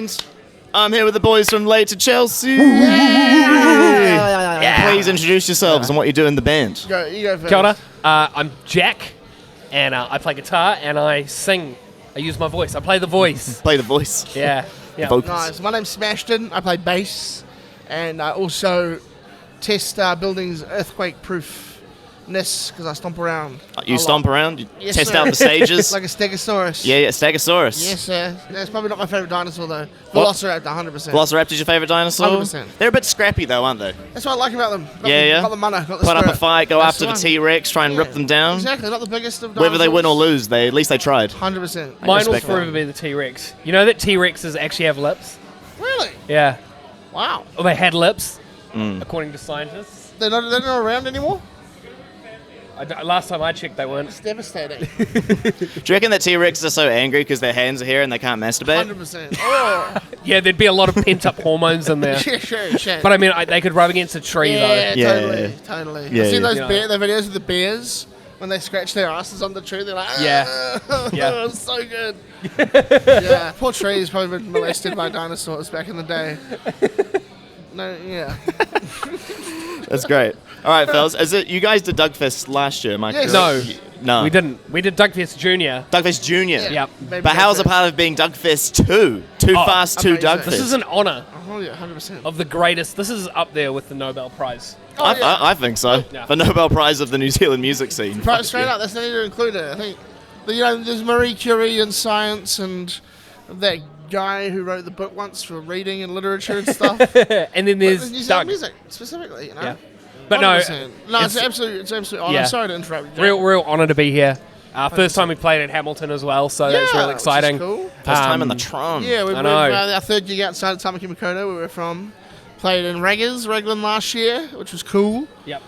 band. I'm here with the boys from Late to Chelsea. Yeah. Please introduce yourselves and what you do in the band. You go first. Kia ora. I'm Jack, and I play guitar and I sing. I use my voice. I play the voice. Play the voice. Yeah. Vocals. Nice. My name's Smashton. I play bass, and I also test buildings' earthquake-proofness because I stomp around. You stomp around? You Yes, test sir. out the stages? Like a stegosaurus. Yeah, Stegosaurus. Yes, sir. That's probably not my favourite dinosaur, though. Velociraptor, 100%. Velociraptor's your favourite dinosaur? 100%. They're a bit scrappy, though, aren't they? That's what I like about them. Got the mana, got the Put up spirit. a fight, go That's after the one. T-Rex, try and rip them down. Exactly, not the biggest of dinosaurs. Whether they win or lose, at least they tried. 100%. Mine will respect forever be the T-Rex. You know that T-Rexes actually have lips? Really? Yeah. Wow. Or they had lips, according to scientists. They're not around anymore? Last time I checked, they weren't. It's devastating. Do you reckon that T-Rexes are so angry because their hands are here and they can't masturbate? 100%. Oh. Yeah, there'd be a lot of pent-up hormones in there. Sure. But I mean, they could rub against a tree, Yeah, though. totally. Yeah, I've seen those yeah. the videos of the bears when they scratch their asses on the tree. They're like, Yeah. Yeah. It's so good. Yeah, poor trees probably been molested by dinosaurs back in the day. No, yeah. That's great. All right, fellas. You guys did Dougfest last year, am I Yes. correct? No. We didn't. We did Dougfest Junior. Dougfest Junior. Yep. Baby But how's a Dougfest. part of being Dougfest 2? Too Fast 2 amazing. Dougfest. This is an honour Oh yeah, 100%. of the greatest. This is up there with the Nobel Prize. I think so. Yeah. The Nobel Prize of the New Zealand music scene. Straight up, that's not even included. I think, there's Marie Curie in science and that guy who wrote the book once for reading and literature and stuff. And then there's New Doug. Zealand music specifically, Yeah. But no, 100%. It's absolute honor. Yeah. I'm sorry to interrupt you. real honour to be here. First time we played at Hamilton as well, so that's really which is exciting. cool. First time in the Tron. Yeah, I we've know. our third gig outside of Tamaki Makaurau, where we're from. Played in Raglan last year, which was cool. Yep.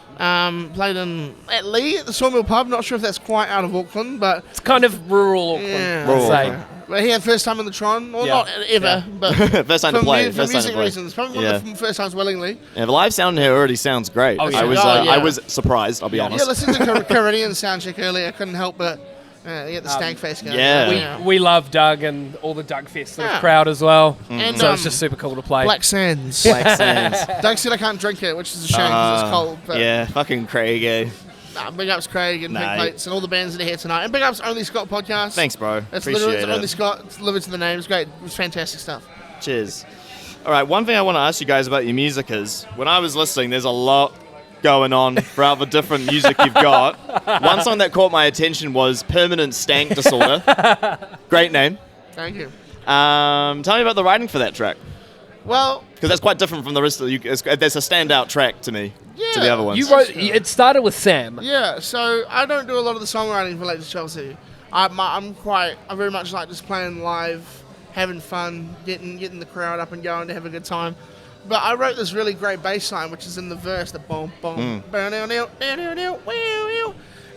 Played at Lee at the Sawmill Pub. Not sure if that's quite out of Auckland, but It's kind of rural Auckland, yeah. I'd say. But he had first time in the Tron. Well, Yeah. not ever, but First time to for play. for First time to music play. reasons. Probably one of the first times willingly. Yeah, the live sound here already sounds great. Oh, yeah. I was surprised, I'll be honest. Yeah, listening to Caribbean soundcheck earlier, I couldn't help but get the stank face going. yeah. We love Doug and all the Dougfest sort Yeah. of crowd as well. And, So it's just super cool to play. Black Sands. Black Sands. Doug said I can't drink it, which is a shame because it's cold. But Yeah, fucking Craig, eh? big ups Craig and Pink Plates and all the bands that are here tonight. And big ups Only Scott podcast. Thanks, bro. It's Appreciate literally it. Only Scott. It's living to the name. It's great. It's fantastic stuff. Cheers. All right, one thing I want to ask you guys about your music is, when I was listening, there's a lot going on throughout the different music you've got. One song that caught my attention was Permanent Stank Disorder. Great name. Thank you. Tell me about the writing for that track. Well, Because that's quite different from the rest of the... There's a standout track to me, to the Yeah. other ones. You wrote. It started with Sam. yeah. So I don't do a lot of the songwriting for Late to Chelsea. I very much like just playing live, having fun, getting the crowd up and going to have a good time. But I wrote this really great bass line, which is in the verse, the boom, boom,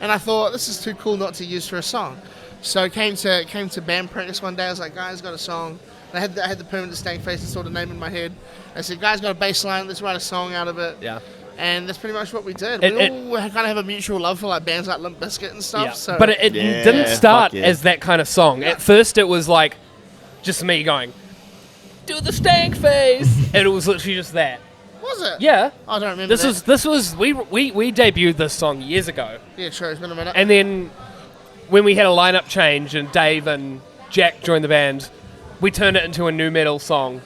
and I thought this is too cool not to use for a song. So came to band practice one day. I was like, guys, got a song. And I had the Permanent Stank Face sort of name in my head. I said, guys, got a bass line. Let's write a song out of it. Yeah. And that's pretty much what we did. It- We all kind of have a mutual love for like bands like Limp Bizkit and stuff. Yeah. So, But it Yeah, didn't start fuck yeah. as that kind of song. At first, it was like just me going, "Do the stank face," and it was literally just that. was it? Yeah. I don't remember. This was we debuted this song years ago, Yeah, true. It's been a minute. and then when we had a lineup change and Dave and Jack joined the band, we turned it into a nu metal song.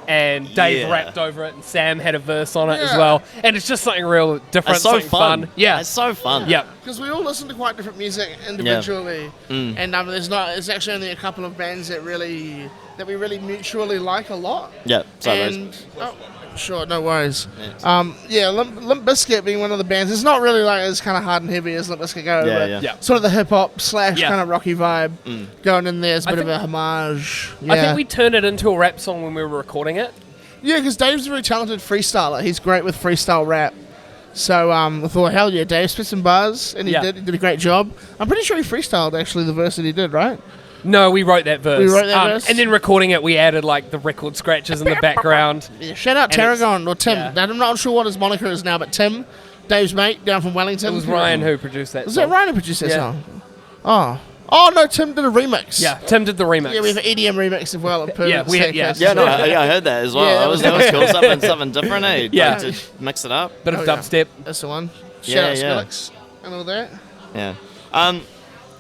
And Dave Yeah. rapped over it, and Sam had a verse on it as Yeah. well. And it's just something real different, It's so something fun. Yeah. It's so fun. Yeah. Because we all listen to quite different music individually, and there's actually only a couple of bands that we really mutually like a lot. Yeah, sorry, And sure, no worries. Limp Bizkit being one of the bands, it's not really like as kind of hard and heavy as Limp Bizkit go, Yeah, but yeah. Yeah. sort of the hip hop / Yeah. kind of rocky vibe going in there. It's a I bit of think- a homage. Yeah. I think we turned it into a rap song when we were recording it. Yeah, because Dave's a very talented freestyler. He's great with freestyle rap. So I thought, hell yeah, Dave spit some bars, and he Yeah. did a great job. I'm pretty sure he freestyled actually the verse that he did, right? No, we wrote that verse. We wrote that verse? And then recording it, we added like the record scratches in the background. Yeah, shout out And Tarragon or Tim. yeah. I'm not sure what his moniker is now, but Tim, Dave's mate down from Wellington. It was Ryan who produced that Was song. that Ryan who produced that Yeah. song? Oh, Oh no, Tim did a remix. Yeah, Tim did the remix. Yeah, we have an EDM remix as well. Of Yeah, we had- Staircase. Yeah, no, I heard that as well. Yeah, that was cool. Something different, eh? Yeah. Like to mix it up. Bit of Oh, yeah. dubstep. That's the one. Yeah, Shout out yeah. Skrillex and all that. Yeah.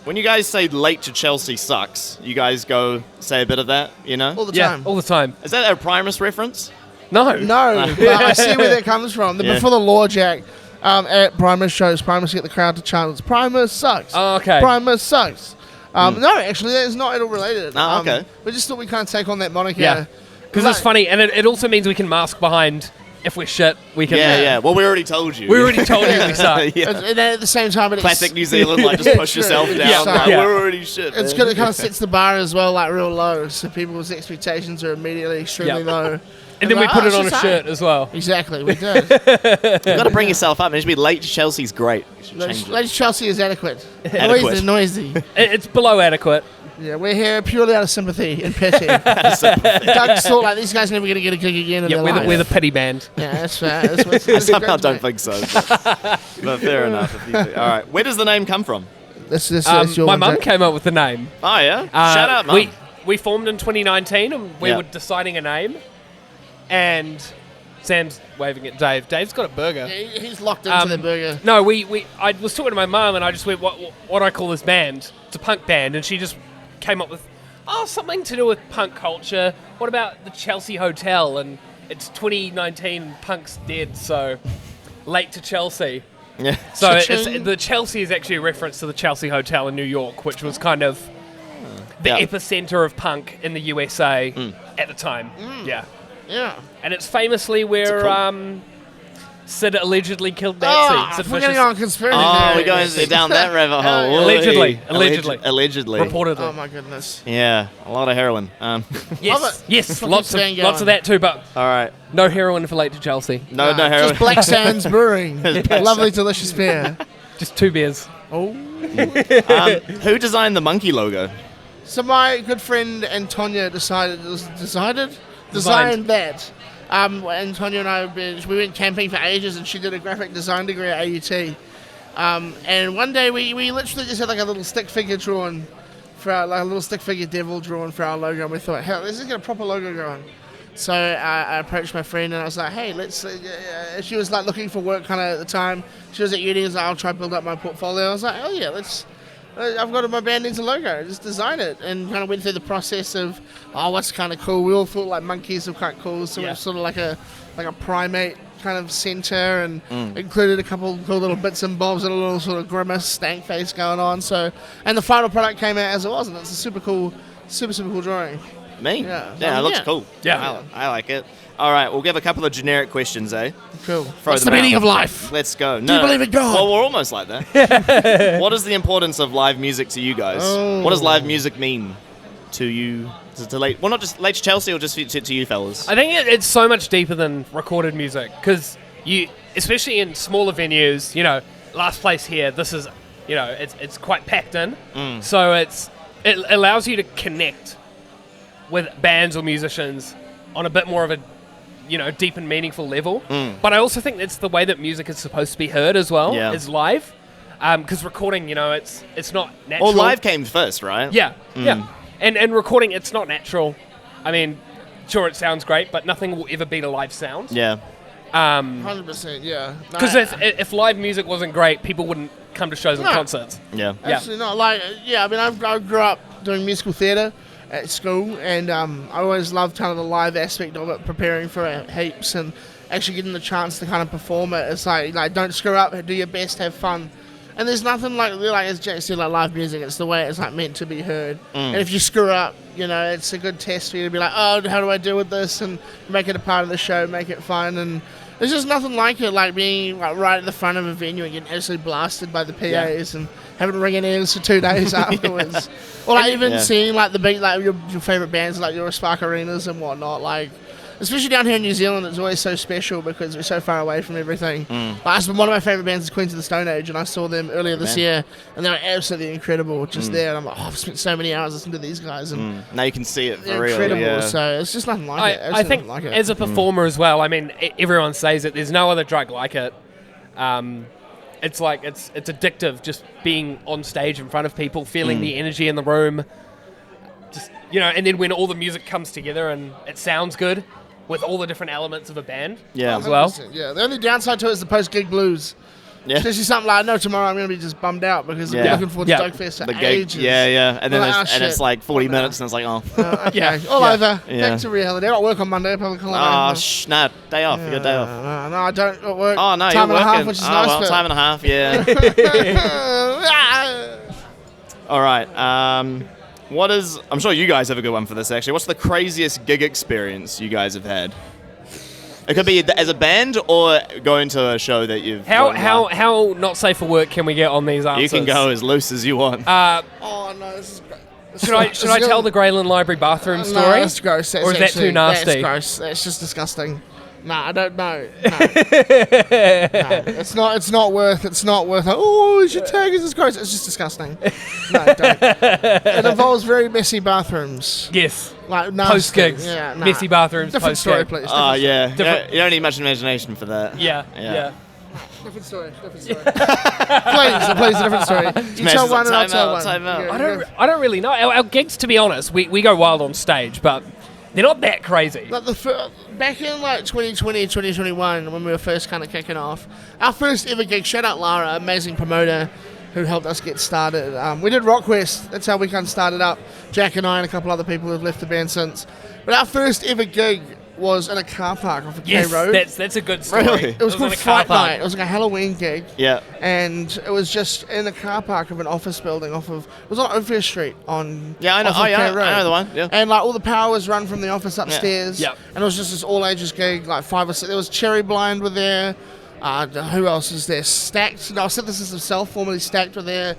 When you guys say late to Chelsea sucks, you guys go say a bit of that, you know? All the Yeah, time. all the time. Is that a Primus reference? No. No, but I see where that comes from. Yeah. Before the Law Jack, at Primus shows, Primus get the crowd to chant, Primus sucks. Oh, okay. Primus sucks. No, actually, that is not at all related. Oh, okay. We just thought we can't take on that moniker. Yeah. Because it's funny, and it also means we can mask behind if we're shit. We can. Yeah. Well, we already told you. We already told you we suck. Yeah. And at the same time, Classic New Zealand, like just push True. yourself down. Yeah. Like, Yeah. we're already shit. It's man. good. It kind of sets the bar as well, like real low, so people's expectations are immediately extremely Yeah. low. And then we like, put oh, it on a she's shirt high. as well. Exactly, we did. You've got to bring yourself up. It should be late to Chelsea's great. You should change it. Ladies Chelsea is adequate. Adequate. Noisy. It's below adequate. Yeah, we're here purely out of sympathy and pity. Doug thought like these guys never going to get a gig again in Yeah, their life. we're the pity band. Yeah, that's fair. That's I somehow don't think so. But fair enough. If you do. All right. Where does the name come from? That's your My one, mum Jack. came up with the name. Oh, yeah? Shut up, Mum. We formed in 2019 and we Yeah. were deciding a name. And Sam's waving at Dave. Dave's got a burger. Yeah, he's locked into the burger. No, I was talking to my mum and I just went, what do I call this band? It's a punk band. And she just came up with, something to do with punk culture. What about the Chelsea Hotel? And it's 2019, punk's dead, so late to Chelsea. Yeah. So Cha-ching. the Chelsea is actually a reference to the Chelsea Hotel in New York, which was kind of the Yeah. epicenter of punk in the USA at the time. Yeah. Yeah. And it's famously where cool. Sid allegedly killed Nazi. Sid we're getting Vicious. on conspiracy Oh, we're theories. going down that rabbit hole. Allegedly. Allegedly. Reportedly. Oh my goodness. Yeah, a lot of heroin. Yes, yes, Fucking lots stand of going. that too, but All right. no heroin for late to Chelsea. No heroin. Just Black Sands Brewing. Lovely, delicious beer. Just 2 beers. Oh. Who designed the monkey logo? So my good friend Antonia designed that. Antonia and I we went camping for ages, and she did a graphic design degree at AUT. And one day we literally just had like a little stick figure drawn for our, like a little stick figure devil drawn for our logo, and we thought, hell, let's just get a proper logo going. So I approached my friend and I was like, hey, let's. She was like looking for work kind of at the time. She was at uni. I was like, I'll try to build up my portfolio. I was like, oh yeah, let's. I've got my band needs a logo. Just design it, and kind of went through the process of, what's kind of cool. We all thought like monkeys were quite cool, so it was sort of like a primate kind of center, and included a couple cool little bits and bobs and a little sort of grimace stank face going on. So, and the final product came out as it was, and it's a super cool drawing. Me? Yeah. It looks Yeah. cool. Yeah. I like it. All right, we'll give a couple of generic questions, eh? Cool. Throw What's them the meaning out. of life? Let's go. Do you believe in God? Well, we're almost like that. What is the importance of live music to you guys? Oh. What does live music mean to you? To late, well, not just late to Chelsea, or just to you fellas? I think it's so much deeper than recorded music, because you, especially in smaller venues, last place here, this is, it's quite packed in. So it allows you to connect with bands or musicians on a bit more of a deep and meaningful level. But I also think that's the way that music is supposed to be heard as well, is live. Because recording, it's not natural. Well, live came first, right? Yeah, yeah. And recording, it's not natural. I mean, sure, it sounds great, but nothing will ever beat a live sound. Yeah. 100%, yeah. No, Because if live music wasn't great, people wouldn't come to shows and concerts. Yeah. Actually, not like, I mean, I grew up doing musical theatre at school, and I always loved kind of the live aspect of it, preparing for heaps and actually getting the chance to kind of perform it. It's like don't screw up, do your best, have fun. And there's nothing like as Jack said, like live music, it's the way it's like meant to be heard. And if you screw up, it's a good test for you to be like, oh, how do I deal with this? And make it a part of the show, make it fun. And there's just nothing like it, like being like right at the front of a venue and getting absolutely blasted by the PAs and having ringing ears for 2 days afterwards. Or like even seeing like the big, like your favourite bands like your Spark Arenas and whatnot, like especially down here in New Zealand, it's always so special because we're so far away from everything. Like, one of my favourite bands is Queens of the Stone Age, and I saw them earlier this year, and they were absolutely incredible just there. And I'm like, I've spent so many hours listening to these guys, and Now you can see it for they're real. incredible. Yeah. So it's just nothing like it. I think nothing like it. as a performer as well, I mean, everyone says it. There's no other drug like it. it's like it's addictive just being on stage in front of people, feeling the energy in the room. Just and then when all the music comes together and it sounds good with all the different elements of a band as well. Yeah, the only downside to it is the post-gig blues. Yeah. Especially something like, I know tomorrow I'm going to be just bummed out because I've been looking forward to Dougfest for ages. Yeah. And then Like, it's like 40 minutes and it's like, Okay, all over. Back to reality. I got work on Monday, public holiday. no, day off. You got day off. No, I don't got work. Oh, no, time you're and a half, working. which is nice. Well, time and a half, yeah. All right. I'm sure you guys have a good one for this, actually. What's the craziest gig experience you guys have had? It could be as a band or going to a show that you've... How not safe for work can we get on these answers? You can go as loose as you want. Oh, no, this is great. Should I tell the Greyland Library bathroom story? No, that's gross. Or is that too nasty? That's gross. That's just disgusting. Nah, I don't know. No. It's not worth. Oh, you should tag us. It's gross. It's just disgusting. No, don't. It involves very messy bathrooms. Yes. Like nasty. Post gigs. Yeah, nah. Messy bathrooms. Different post story, gig. please. Oh, yeah. Different- You don't need much imagination for that. Yeah. Different story. Please, a different story. You tell one and I'll tell one. Time out. Yeah, I don't really know. Our gigs, to be honest, we go wild on stage, but they're not that crazy. Like back in like 2020, 2021, when we were first kind of kicking off, our first ever gig, shout out Lara, amazing promoter who helped us get started. We did RockQuest, that's how we kind of started up. Jack and I and a couple other people who've left the band since. But our first ever gig was in a car park off of K Road. That's a good story. Really? It was called in a car Fight park. Night. It was like a Halloween gig. Yeah. And it was just in a car park of an office building it was on Ophir Street on Yeah, I know. off of Oh, yeah, K Road. I know the one. Yeah. And like all the power was run from the office upstairs. Yep. And it was just this all ages gig, like 5 or 6. There was Cherry Blind were there. Who else is there? Stacked. No, Synthesis of Self, formerly Stacked, were there.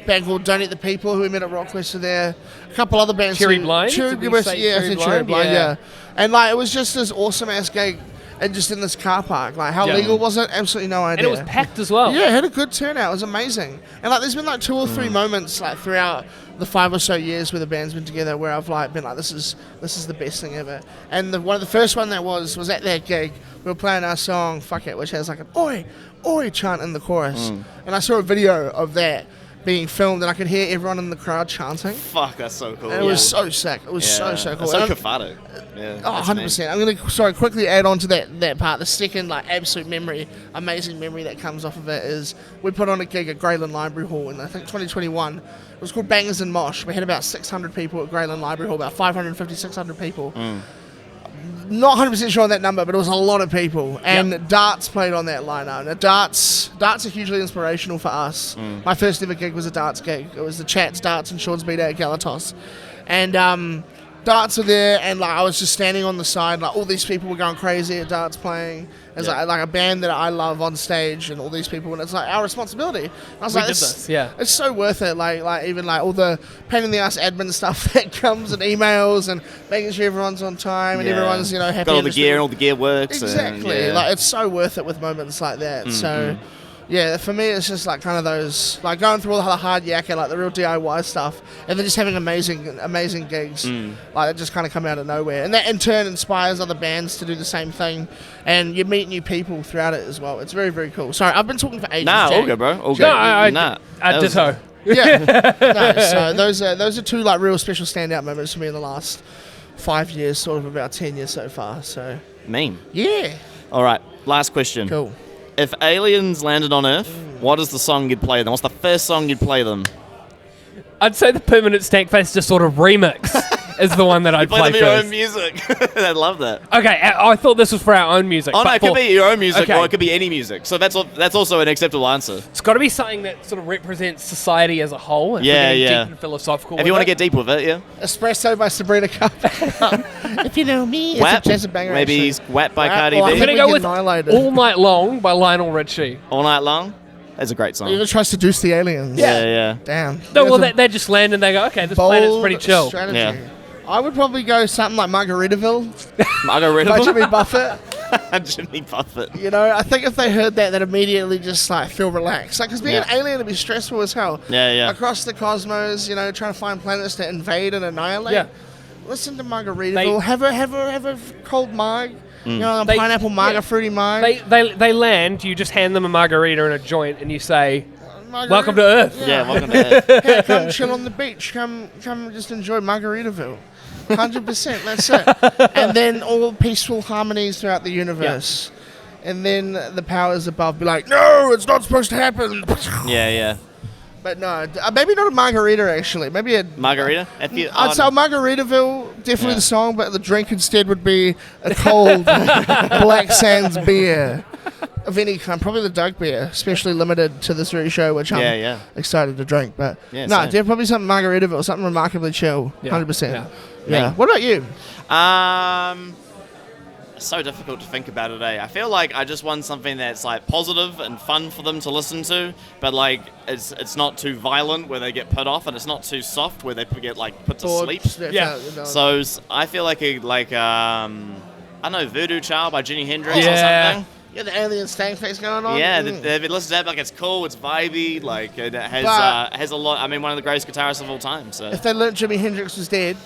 Band called Don't Eat the People, who we met at RockQuest, were there. A couple other bands. Cherry Blind? Cherry Did we Blind. say Yeah, I Cherry think Cherry Blind? Blind. Yeah. And like it was just this awesome ass gig, and just in this car park. Like how legal was it? Absolutely no idea. And it was packed as well. Yeah, it had a good turnout. It was amazing. And like, there's been like 2 or 3 moments like throughout the 5 or so years where the band's been together where I've like been like, this is the best thing ever. And one of the first one that was at that gig. We were playing our song "Fuck It," which has like an "Oi, Oi" chant in the chorus. And I saw a video of that being filmed, and I could hear everyone in the crowd chanting. Fuck, that's so cool. And it was so sick. It was so cool. It's so And cathartic. Yeah. Oh, 100%. I'm going to quickly add on to that part. The second like absolute memory, amazing memory that comes off of it is we put on a gig at Greyland Library Hall in I think 2021. It was called Bangers and Mosh. We had about 600 people at Greyland Library Hall, about 550, 600 people. Not 100% sure on that number, but it was a lot of people. And Darts played on that lineup. Now, Darts are hugely inspirational for us. My first ever gig was a Darts gig. It was the Chats, Darts, and Sean's B-Day at Galatos. And Darts are there, and like I was just standing on the side, like all these people were going crazy at Darts playing. There's like a band that I love on stage, and all these people, and it's like our responsibility. And I was like, it's so worth it. Like even like all the pain in the ass admin stuff that comes and emails and making sure everyone's on time and everyone's happy. Got all the gear and all the gear works. Exactly. And, like it's so worth it with moments like that. So. Yeah, for me it's just like kind of those, like going through all the hard yakka, like the real DIY stuff, and then just having amazing gigs, like that just kind of come out of nowhere, and that in turn inspires other bands to do the same thing, and you meet new people throughout it as well. It's very, very cool. Sorry, I've been talking for ages. Nah, Jack. all good, bro. All good. I ditto. Yeah. So those are 2 like real special standout moments for me in the last 5 years, sort of about 10 years so far. So Mean. yeah. All right, last question. Cool. If aliens landed on Earth, what is the song you'd play them? What's the first song you'd play them? I'd say the Permanent Stank Face just sort of remix is the one that I'd Play play them your first. own music. I love that. Okay, I thought this was for our own music. Oh, but no, it could be your own music, Okay. or it could be any music. So that's also an acceptable answer. It's got to be something that sort of represents society as a whole. If we're Yeah, getting yeah. deep and philosophical. If you want to get deep with it, yeah. Espresso by Sabrina Carpenter. If you know me, WAP. it's a jazz banger. Maybe actually. WAP by WAP, Cardi or I B. I'm think going to we go with Annihilated. All Night Long by Lionel Richie. All Night Long. That's a great song. You ever try to seduce the aliens? Yeah. Damn. No, well, That's a they just land and they go, okay, this bold planet's pretty chill. strategy. Yeah. I would probably go something like Margaritaville by Margaritaville. Jimmy Buffett. Jimmy Buffett. You know, I think if they heard that, they'd immediately just like feel relaxed. Like, because being an alien would be stressful as hell. Yeah. Across the cosmos, trying to find planets to invade and annihilate. Yeah. Listen to Margaritaville. Have a cold mug. You know, They- pineapple marga, fruity mug. They land. You just hand them a margarita and a joint, and you say, Margarita- "Welcome to Earth." Yeah, welcome to Earth. Hey, come chill on the beach. Come just enjoy Margaritaville. 100%, that's it. And then all peaceful harmonies throughout the universe. And then the powers above be like, no, it's not supposed to happen. Yeah. But no, maybe not a margarita, actually. Maybe a... Margarita? I'd say Margaritaville, definitely Yeah. the song, but the drink instead would be a cold Black Sands beer of any kind. Probably the Doug beer, especially limited to this very show, which I'm Yeah. excited to drink. But Yeah, no, same. definitely probably something Margaritaville, something remarkably chill, 100%. Yeah. Me. What about you? It's so difficult to think about it, eh? I feel like I just want something that's like positive and fun for them to listen to, but like it's not too violent where they get put off, and it's not too soft where they get like put to sleep. Yeah. So I feel like I don't know, Voodoo Child by Jimi Hendrix Yeah. or something. Yeah, the alien stank face going on. Yeah, if you listen to that, like it's cool, it's vibey, like it But- has a lot. I mean, one of the greatest guitarists of all time. So If they learnt Jimi Hendrix was dead,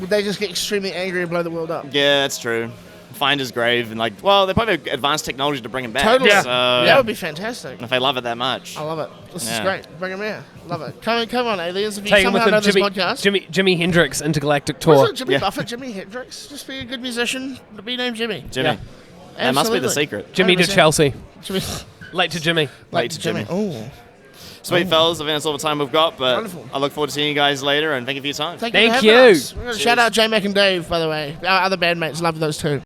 would they just get extremely angry and blow the world up? yeah, that's true. Find his grave and like, well, they probably have advanced technology to bring him back. Totally. Yeah. So That would be fantastic. if they love it that much. I love it. This is Yeah. great. Bring him here. Love it. Come on, aliens. If you Take him with somehow them, know this podcast. Jimi Hendrix Intergalactic Was Tour. it Jimmy Yeah. Buffett, Jimi Hendrix? Just be a good musician. Be named Jimmy. Jimmy. Yeah. That must be the Absolutely. secret. Jimmy to 100%. Chelsea. Jimmy. Late to Jimmy. Late to Jimmy. Oh. Sweet fellas, I think that's all the time we've got, but Wonderful. I look forward to seeing you guys later, and thank you for your time. Thank Thank for having you. us. We're gonna shout out J Mac and Dave, by the way. Our other bandmates love those too.